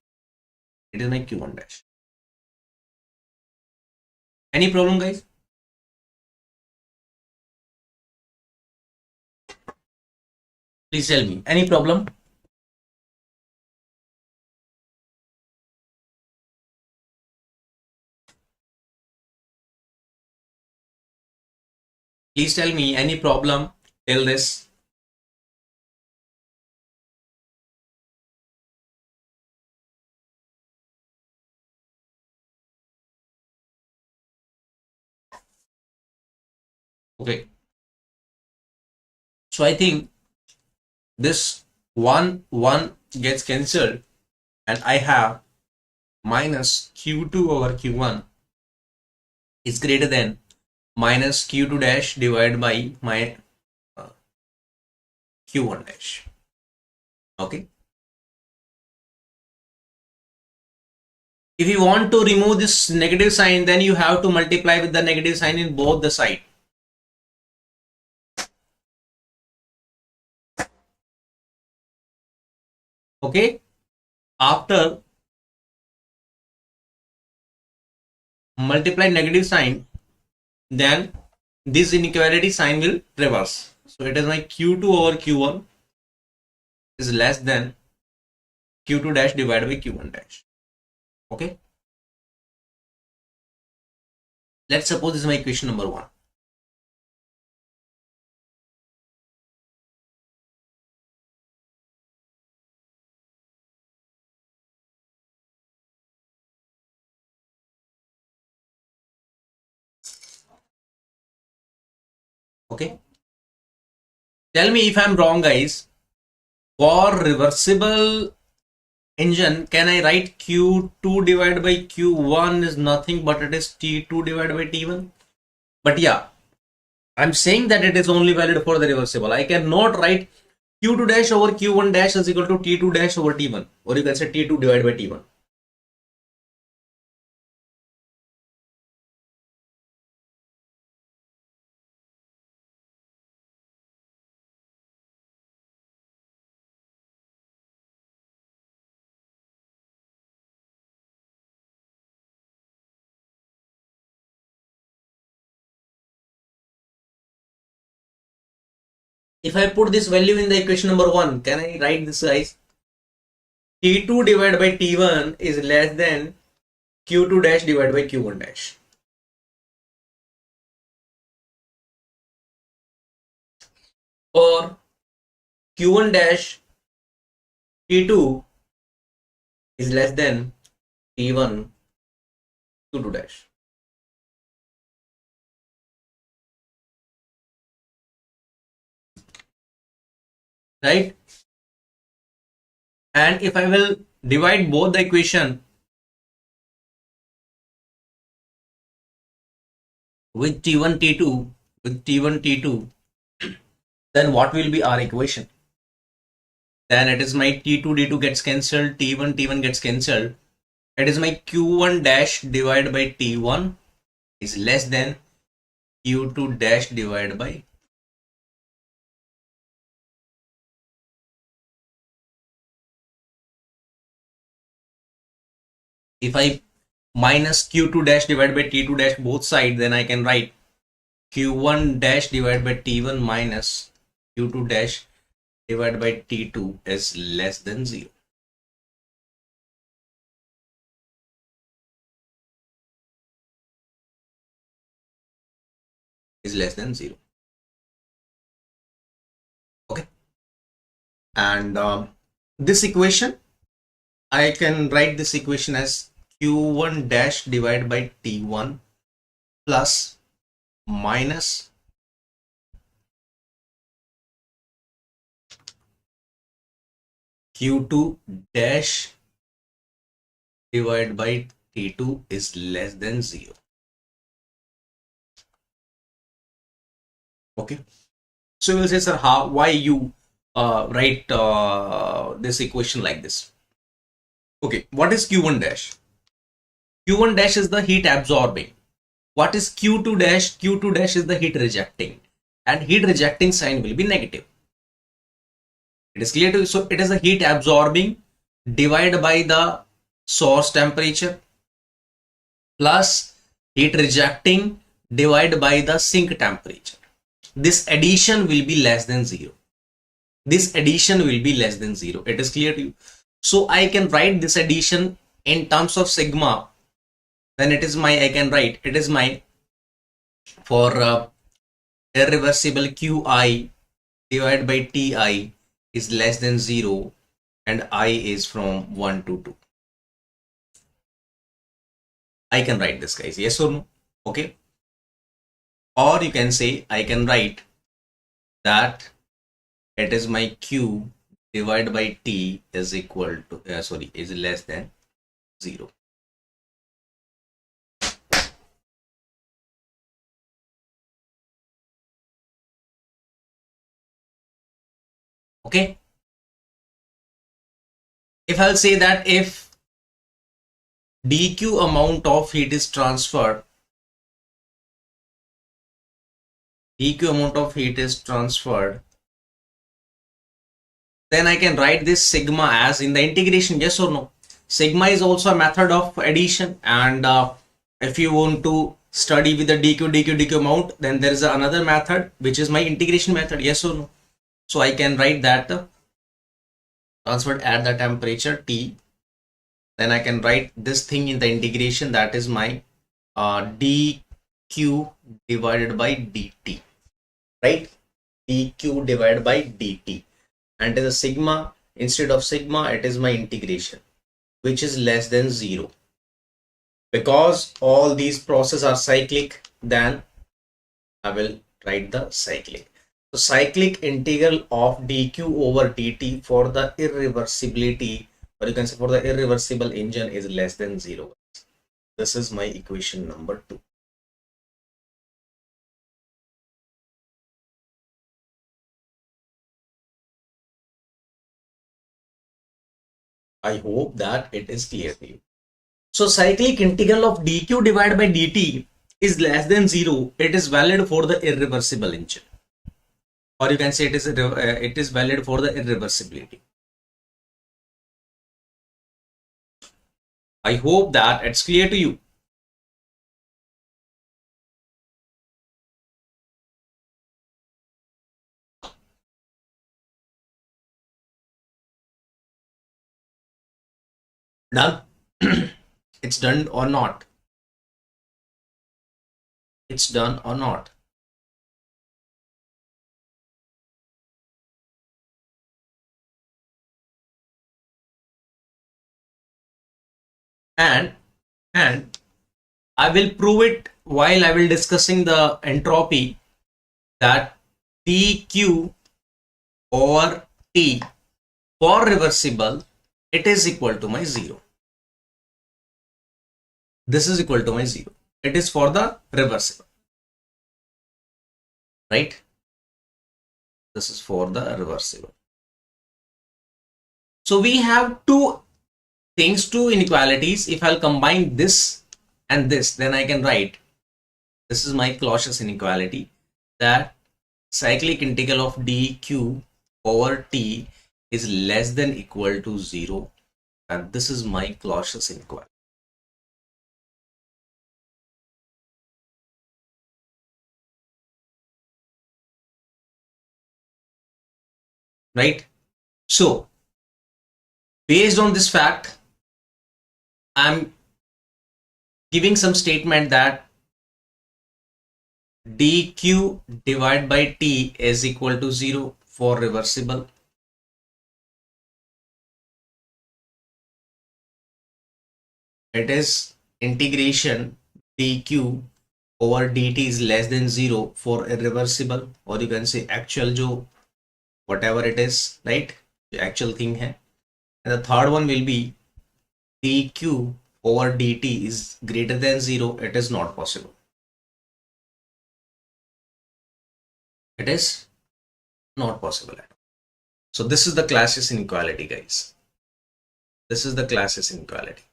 It is my Q1 dash. Any problem, guys? Please tell me. Any problem? Please tell me any problem till this. Okay. So I think this 1 gets cancelled and I have minus Q2 over Q1 is greater than minus Q2 dash divided by my Q1 dash. Okay. If you want to remove this negative sign, then you have to multiply with the negative sign in both the side. Okay. After multiply negative sign, then this inequality sign will reverse. So it is my Q2 over Q1 is less than Q2 dash divided by Q1 dash. Okay. Let's suppose this is my equation number 1. Okay. Tell me if I'm wrong, guys. For reversible engine, can I write Q2 divided by Q1 is nothing but it is T2 divided by T1? But yeah, I'm saying that it is only valid for the reversible. I cannot write Q2 dash over Q1 dash is equal to T2 dash over T1, or you can say T2 divided by T1. If I put this value in the equation number 1, can I write this, guys? T2 divided by T1 is less than Q2 dash divided by Q1 dash. Or Q1 dash T2 is less than T1 Q2 dash. Right? And if I will divide both the equation with T1 T2, then what will be our equation? Then it is my T2 D2 gets cancelled, T1 T1 gets cancelled. It is my Q1 dash divided by T1 is less than Q2 dash divided by if I minus Q2 dash divided by T2 dash both sides, then I can write Q1 dash divided by T1 minus Q2 dash divided by T2 is less than 0. Is less than 0. Okay. And this equation, I can write this equation as Q1 dash divided by T1 plus minus Q2 dash divided by T2 is less than 0. Okay. So you will say, sir, why you write this equation like this? Okay. What is Q1 dash? Q1 dash is the heat absorbing. What is Q2 dash? Q2 dash is the heat rejecting, and heat rejecting sign will be negative. It is clear to you. So it is the heat absorbing divided by the source temperature plus heat rejecting divided by the sink temperature. This addition will be less than 0. This addition will be less than 0. It is clear to you. So I can write this addition in terms of sigma. Then it is my, I can write, it is my, for irreversible Qi divided by Ti is less than 0 and I is from 1 to 2. I can write this, guys, yes or no? Okay. Or you can say, I can write that it is my Q divided by T is equal to, is less than 0. Okay. If I'll say that if dq amount of heat is transferred, dq amount of heat is transferred, then I can write this sigma as in the integration, yes or no? Sigma is also a method of addition, and if you want to study with the dq amount, then there is another method which is my integration method, yes or no? So I can write that transferred at the temperature T, then I can write this thing in the integration, that is my dq divided by dt, right? dq divided by dt, and as a sigma, instead of sigma it is my integration, which is less than 0. Because all these processes are cyclic, then I will write the cyclic. So cyclic integral of dq over dt for the irreversibility, or you can say for the irreversible engine, is less than 0. This is my equation number 2. I hope that it is clear to you. So cyclic integral of dq divided by dt is less than 0. It is valid for the irreversible engine, or you can say it is valid for the irreversibility. I hope that it's clear to you. Done? It's done or not? It's done or not? And I will prove it while I will discussing the entropy, that dq over t for reversible, it is equal to my 0. This is equal to my 0. It is for the reversible, right? This is for the reversible. So we have two things, two inequalities. If I'll combine this and this, then I can write, this is my Clausius inequality, that cyclic integral of dq over t is less than equal to 0, and this is my Clausius inequality. Right? So based on this fact, I'm giving some statement that dq divided by t is equal to 0 for reversible. It is integration dq over dt is less than 0 for irreversible, or you can say actual jo whatever it is, right? The actual thing hai. And the third one will be dq over dt is greater than 0. It is not possible. It is not possible at all. So this is the Clausius inequality, guys. This is the Clausius inequality.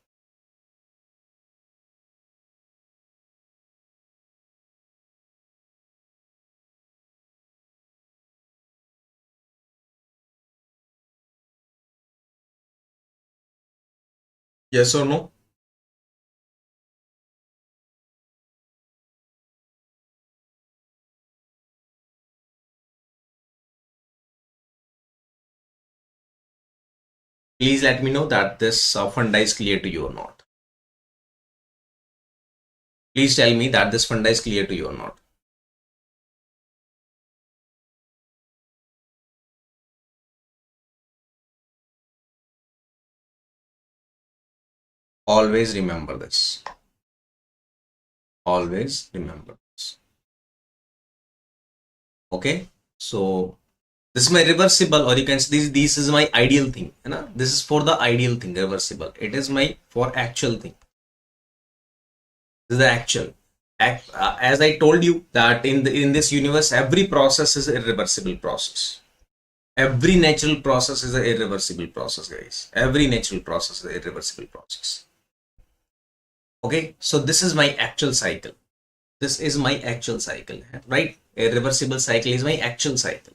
Yes or no? Please let me know that this funda is clear to you or not. Please tell me that this funda is clear to you or not. Always remember this. Always remember this. Okay. So this is my reversible, or you can say this is my ideal thing. You know? This is for the ideal thing, reversible. It is my for actual thing. This is the actual. As I told you that in this universe, every process is a irreversible process. Every natural process is an irreversible process, guys. Every natural process is an irreversible process. Okay, so this is my actual cycle. This is my actual cycle, right? A reversible cycle is my actual cycle.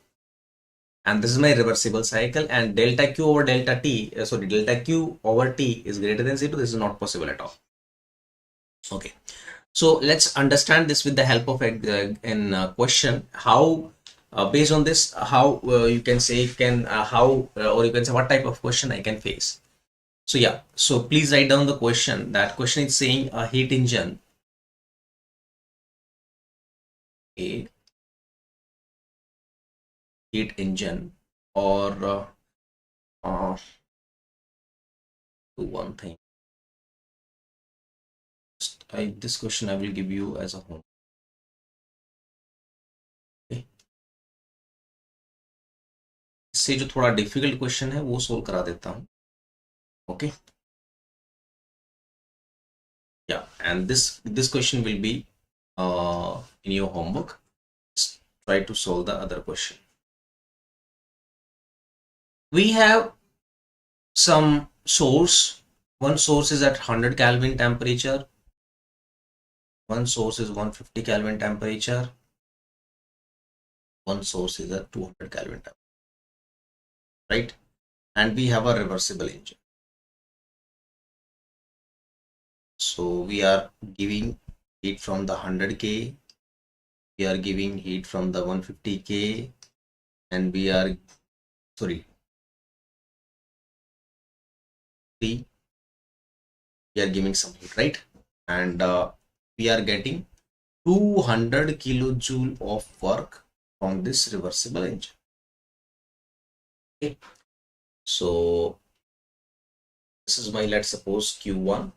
And this is my reversible cycle, and delta q over delta t, delta q over t is greater than 0. This is not possible at all. Okay, so let's understand this with the help of a question, how based on this, how you can say or you can say what type of question I can face. So yeah, so please write down the question. That question is saying a heat engine, a heat engine, or do one thing. This question I will give you as a home. Okay. इससे जो थोड़ा difficult question है वो solve करा देता हूँ. Okay. Yeah, and this question will be in your homework. Just try to solve the other question. We have some source. One source is at 100 Kelvin temperature. One source is 150 Kelvin temperature. One source is at 200 Kelvin temperature. Right? And we have a reversible engine. So we are giving heat from the 100K. We are giving heat from the 150K. And we are, we are giving some heat, right? And we are getting 200 kilojoule of work from this reversible engine. Okay, so this is my, let's suppose, Q1,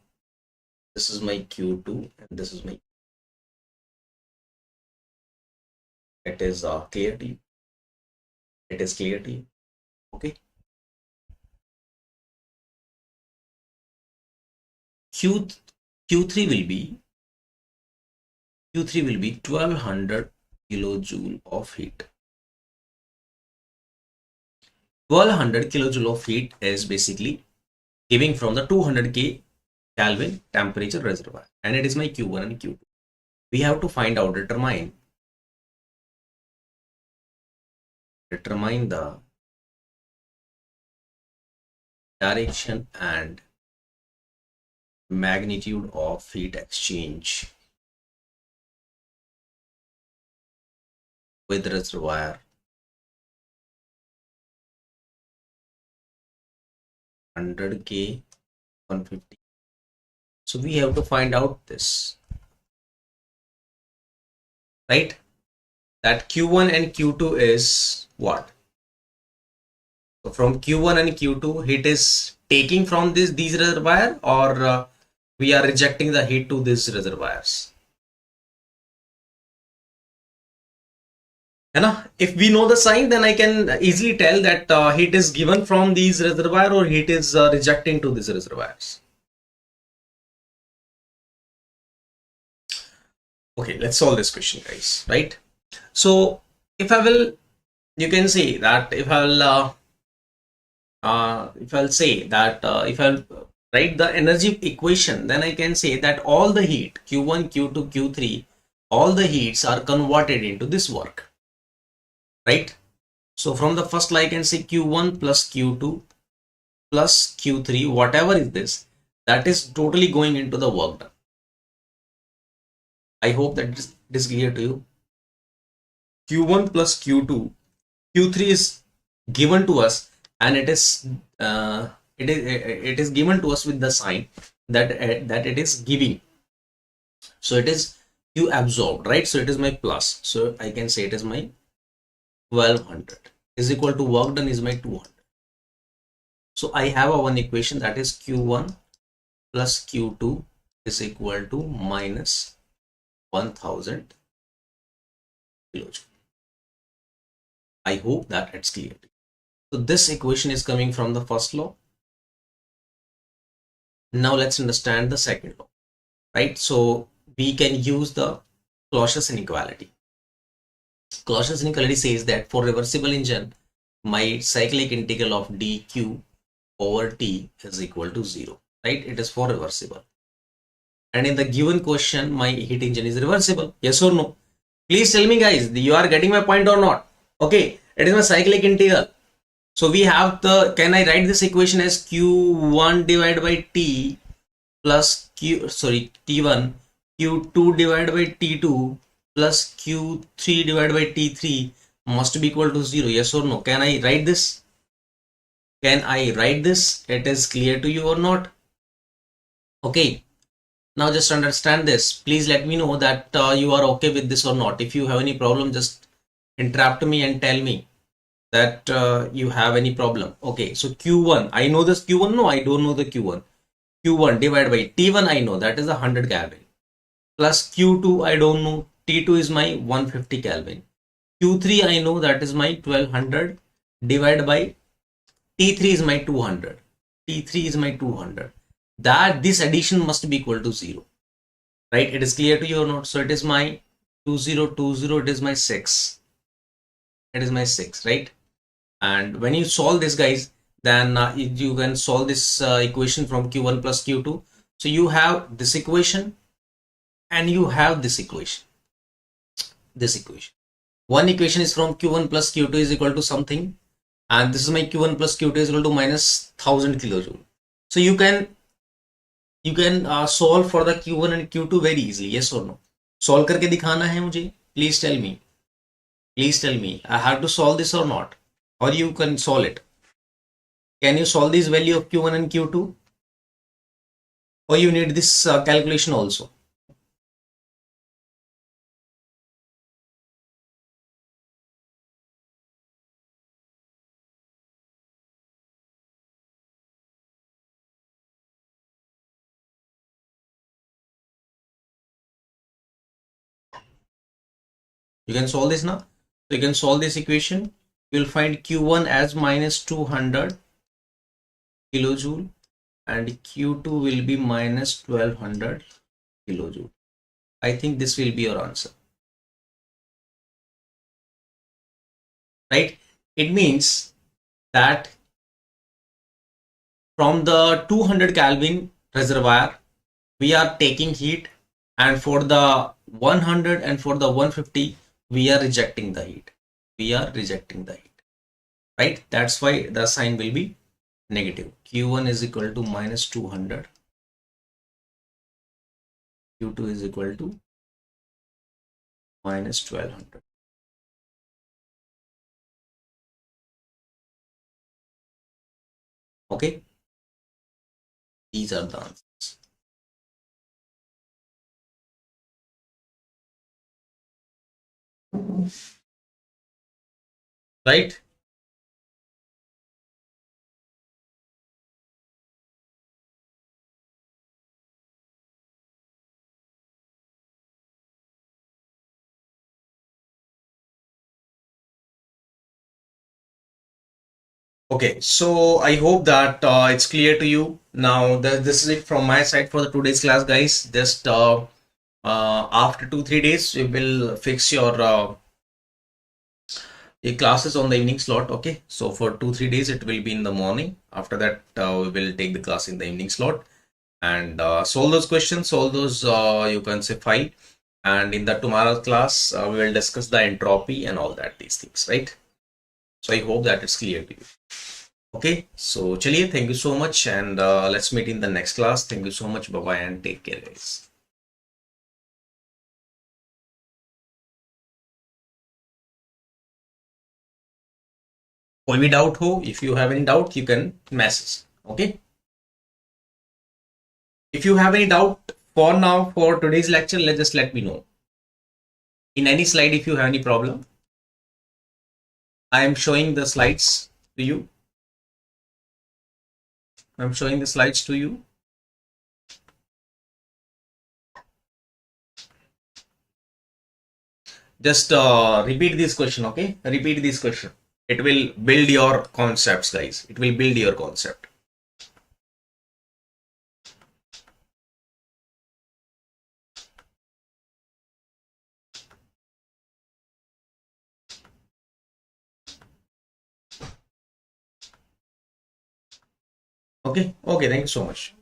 this is my Q2, and this is my, it is clear to you? It is clear to you? Okay. Q3 will be 1200 kilojoule of heat. 1200 kilojoule of heat is basically giving from the 200K Kelvin temperature reservoir, and it is my Q1 and Q2. We have to find out, determine the direction and magnitude of heat exchange with reservoir 100K 150. So we have to find out this, right? That Q1 and Q2 is what? So from Q1 and Q2, heat is taking from these reservoir, or we are rejecting the heat to these reservoirs. If we know the sign, then I can easily tell that heat is given from these reservoir or heat is rejecting to these reservoirs. Okay, let's solve this question, guys, right? So if I will, you can say that if I'll say that if I'll write the energy equation, then I can say that all the heat Q1, Q2, Q3, all the heats are converted into this work, right? So from the first line I can say Q1 plus Q2 plus Q3, whatever is this, that is totally going into the work done. I hope that this is clear to you. Q1 plus Q2, Q3 is given to us, and it is given to us with the sign that it is giving. So it is Q absorbed, right? So it is my plus. So I can say it is my 1200 is equal to work done is my 200. So I have a one equation, that is Q1 plus Q2 is equal to minus 1000 kilojoule. I hope that it's clear. So this equation is coming from the first law. Now let's understand the second law, right? So we can use the Clausius inequality. Clausius inequality says that for reversible engine, my cyclic integral of dq over t is equal to 0, right? It is for reversible. And in the given question, my heat engine is reversible. Yes or no? Please tell me, guys, you are getting my point or not? Okay, it is my cyclic integral. So we have the, can I write this equation as Q1 divided by T plus T1, Q2 divided by T2 plus Q3 divided by T3 must be equal to 0. Yes or no? Can I write this? Can I write this? It is clear to you or not? Okay. Now just understand this. Please let me know that you are okay with this or not. If you have any problem, just interrupt me and tell me that you have any problem. Okay, so Q1, I know this Q1. No, I don't know the Q1. Q1 divided by T1, I know that is 100 Kelvin. Plus Q2, I don't know. T2 is my 150 Kelvin. Q3, I know that is my 1200 divided by T3 is my 200. T3 is my 200. That this addition must be equal to 0. Right? It is clear to you or not? So it is my 2020, it is my 6. It is my 6, right? And when you solve this, guys, then you can solve this equation from Q1 plus Q2. So you have this equation and you have this equation. This equation. One equation is from Q1 plus Q2 is equal to something, and this is my Q1 plus Q2 is equal to minus 1000 kilojoule. So you can solve for the Q1 and Q2 very easily. Yes or no? Solve करके दिखाना है मुझे. Please tell me. Please tell me. I have to solve this or not? Or you can solve it. Can you solve this value of Q1 and Q2? Or you need this calculation also? You can solve this now. So you can solve this equation. You will find Q1 as minus 200 kilojoule and Q2 will be minus 1200 kilojoule. I think this will be your answer. Right? It means that from the 200 Kelvin reservoir, we are taking heat, and for the 100 and for the 150, we are rejecting the heat. We are rejecting the heat. Right? That's why the sign will be negative. Q1 is equal to minus 200. Q2 is equal to minus 1200. Okay, these are the answers. Right? Okay, so I hope that it's clear to you. Now, this is it from my side for the today's class, guys. Just after 2-3 days, we will fix your classes on the evening slot. Okay, so for 2-3 days, it will be in the morning. After that, we will take the class in the evening slot and solve those questions, solve those you can say file. And in the tomorrow's class, we will discuss the entropy and all that, these things, right? So I hope that it's clear to you. Okay, so chaliye, thank you so much, and let's meet in the next class. Thank you so much. Bye bye and take care, guys. कोई भी doubt हो, if you have any doubt, you can message. Okay. If you have any doubt for now for today's lecture, just let me know. In any slide, if you have any problem, I am showing the slides to you. I'm showing the slides to you. Just repeat this question, okay? Repeat this question. It will build your concepts, guys. It will build your concept. Okay, okay, thank you so much.